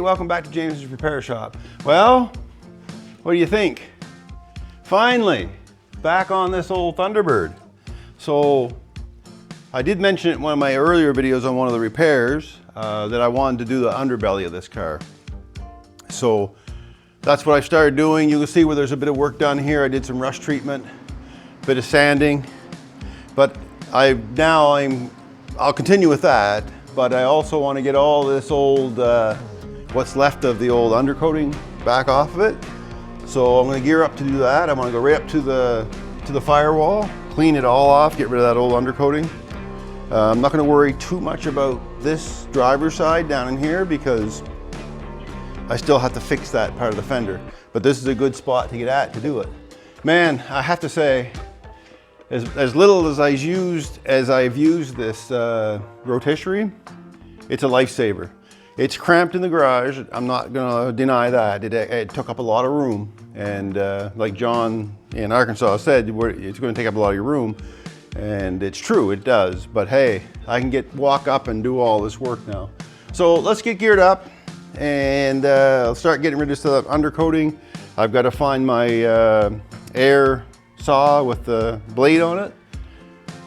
welcome back to James's Repair Shop. Well, what do you think? Finally, back on this old Thunderbird. So, I did mention it in one of my earlier videos on one of the repairs that I wanted to do the underbelly of this car. So, that's what I started doing. You can see where there's a bit of work done here. I did some rust treatment, bit of sanding, but I'll continue with that. But I also want to get all this old, what's left of the old undercoating back off of it. So I'm going to gear up to do that. I'm going to go right up to the firewall, clean it all off, get rid of that old undercoating. I'm not going to worry too much about this driver's side down in here because I still have to fix that part of the fender. But this is a good spot to get at to do it. Man, I have to say, as little as I've used this rotisserie, it's a lifesaver. It's cramped in the garage. I'm not gonna deny that. It took up a lot of room. And like John in Arkansas said, it's gonna take up a lot of your room. And it's true, it does. But hey, I can walk up and do all this work now. So let's get geared up and I'll start getting rid of the undercoating. I've got to find my air saw with the blade on it,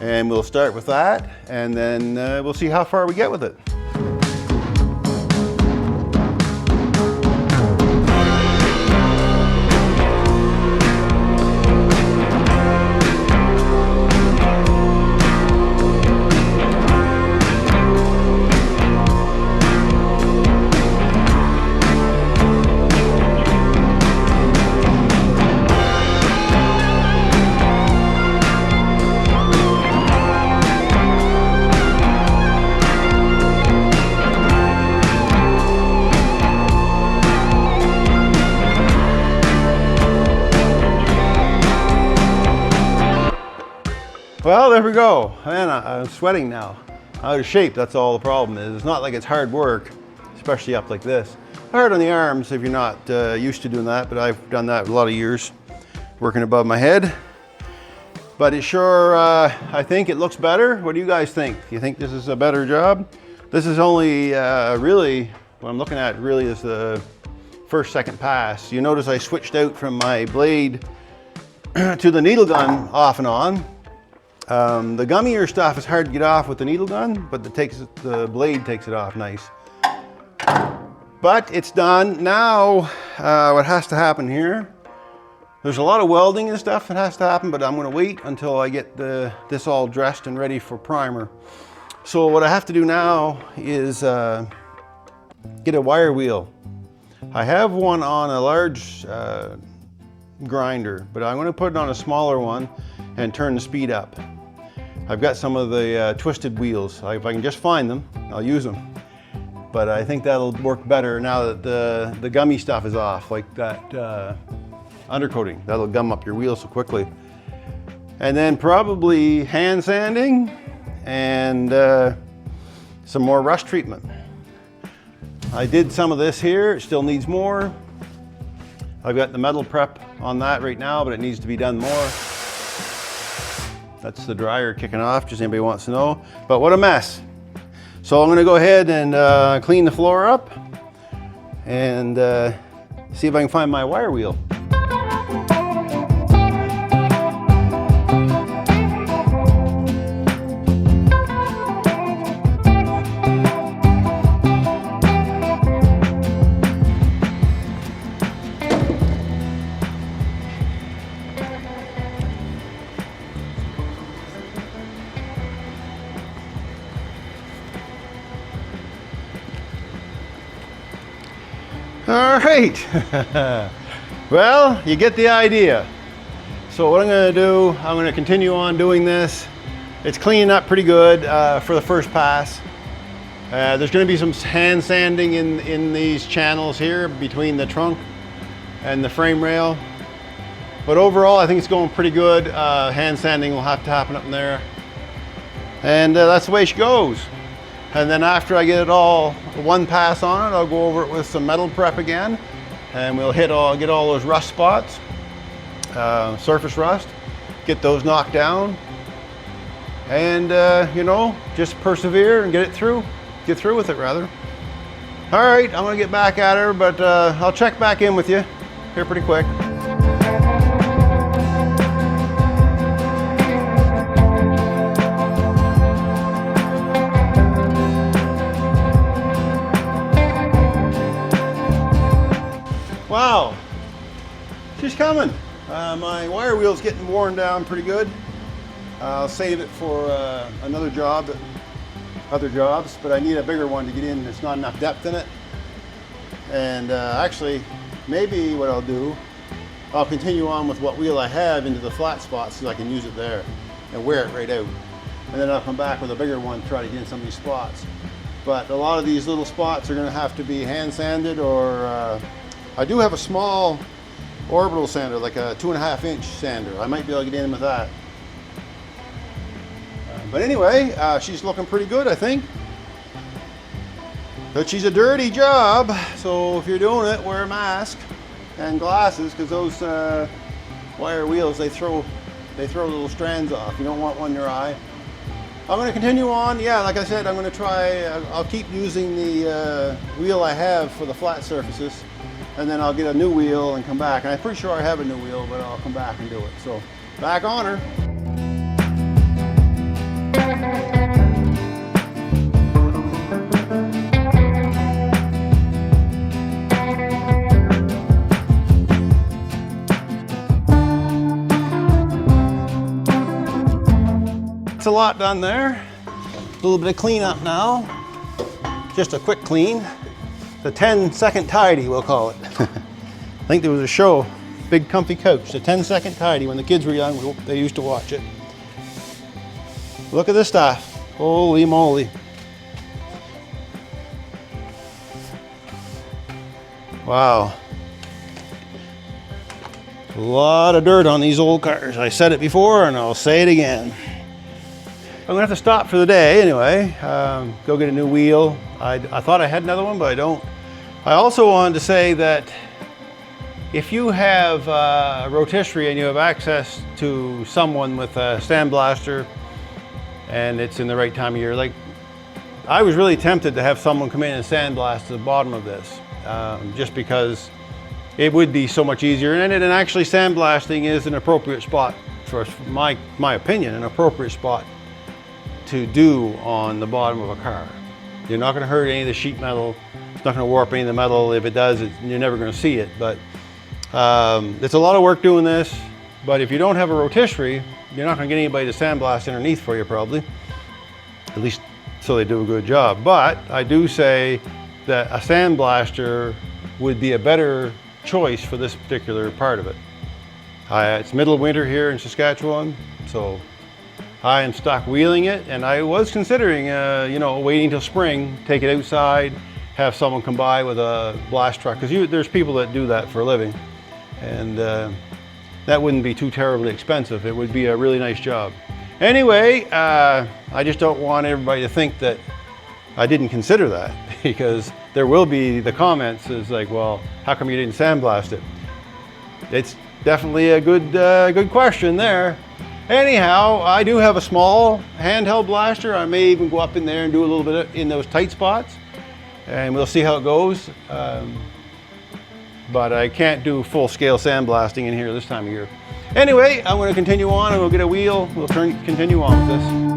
and we'll start with that, and then we'll see how far we get with it. Well, there we go. Man, I'm sweating now. Out of shape, that's all the problem is. It's not like it's hard work, especially up like this. Hard on the arms if you're not used to doing that, but I've done that a lot of years, working above my head. But it sure, I think it looks better. What do you guys think? Do you think this is a better job? This is only really, what I'm looking at really is the second pass. You notice I switched out from my blade to the needle gun off and on. The gummier stuff is hard to get off with the needle gun, but the blade takes it off nice. But it's done. Now, what has to happen here, there's a lot of welding and stuff that has to happen, but I'm going to wait until I get this all dressed and ready for primer. So what I have to do now is get a wire wheel. I have one on a large grinder, but I'm going to put it on a smaller one and turn the speed up. I've got some of the twisted wheels. If I can just find them, I'll use them. But I think that'll work better now that the gummy stuff is off, like that undercoating. That'll gum up your wheel so quickly. And then probably hand sanding and some more rust treatment. I did some of this here, it still needs more. I've got the metal prep on that right now, but it needs to be done more. That's the dryer kicking off, just anybody wants to know. But what a mess. So I'm gonna go ahead and clean the floor up and see if I can find my wire wheel. All right, well, you get the idea. So what I'm gonna do, I'm gonna continue on doing this. It's cleaning up pretty good for the first pass. There's gonna be some hand sanding in these channels here between the trunk and the frame rail. But overall, I think it's going pretty good. Hand sanding will have to happen up in there. And that's the way she goes. And then after I get it all, one pass on it, I'll go over it with some metal prep again, and we'll get all those rust spots, surface rust, get those knocked down, and you know, just persevere and get through with it rather. All right, I'm gonna get back at her, but I'll check back in with you here pretty quick. Wow, she's coming. My wire wheel's getting worn down pretty good. I'll save it for another job, other jobs, but I need a bigger one to get in. There's not enough depth in it. And actually, maybe what I'll do, I'll continue on with what wheel I have into the flat spots so I can use it there and wear it right out. And then I'll come back with a bigger one, try to get in some of these spots. But a lot of these little spots are gonna have to be hand sanded, or I do have a small orbital sander, like a 2.5 inch sander. I might be able to get in with that. But anyway, she's looking pretty good, I think. But she's a dirty job, so if you're doing it, wear a mask and glasses, because those wire wheels, they throw little strands off. You don't want one in your eye. I'm going to continue on. Yeah, like I said, I'm going to try. I'll keep using the wheel I have for the flat surfaces, and then I'll get a new wheel and come back. And I'm pretty sure I have a new wheel, but I'll come back and do it. So back on her. It's a lot done there. A little bit of cleanup now. Just a quick clean. The 10-second tidy, we'll call it. I think there was a show, Big Comfy Couch, the 10-second tidy. When the kids were young, they used to watch it. Look at this stuff. Holy moly. Wow. A lot of dirt on these old cars. I said it before and I'll say it again. I'm gonna have to stop for the day anyway. Go get a new wheel. I thought I had another one, but I don't. I also wanted to say that if you have a rotisserie and you have access to someone with a sandblaster and it's in the right time of year, like I was really tempted to have someone come in and sandblast the bottom of this, just because it would be so much easier. And actually sandblasting is an appropriate spot, for my opinion, an appropriate spot to do on the bottom of a car. You're not going to hurt any of the sheet metal. It's not going to warp any of the metal. If it does, you're never going to see it. But it's a lot of work doing this. But if you don't have a rotisserie, you're not going to get anybody to sandblast underneath for you, probably. At least so they do a good job. But I do say that a sandblaster would be a better choice for this particular part of it. It's middle of winter here in Saskatchewan, so I am stuck wheeling it, and I was considering, you know, waiting till spring, take it outside, have someone come by with a blast truck, because there's people that do that for a living, and that wouldn't be too terribly expensive. It would be a really nice job. Anyway, I just don't want everybody to think that I didn't consider that, because there will be the comments is like, well, how come you didn't sandblast it? It's definitely a good question there. Anyhow, I do have a small handheld blaster. I may even go up in there and do a little bit in those tight spots, and we'll see how it goes. But I can't do full-scale sandblasting in here this time of year. Anyway, I'm going to continue on, and we'll get a wheel. We'll continue on with this.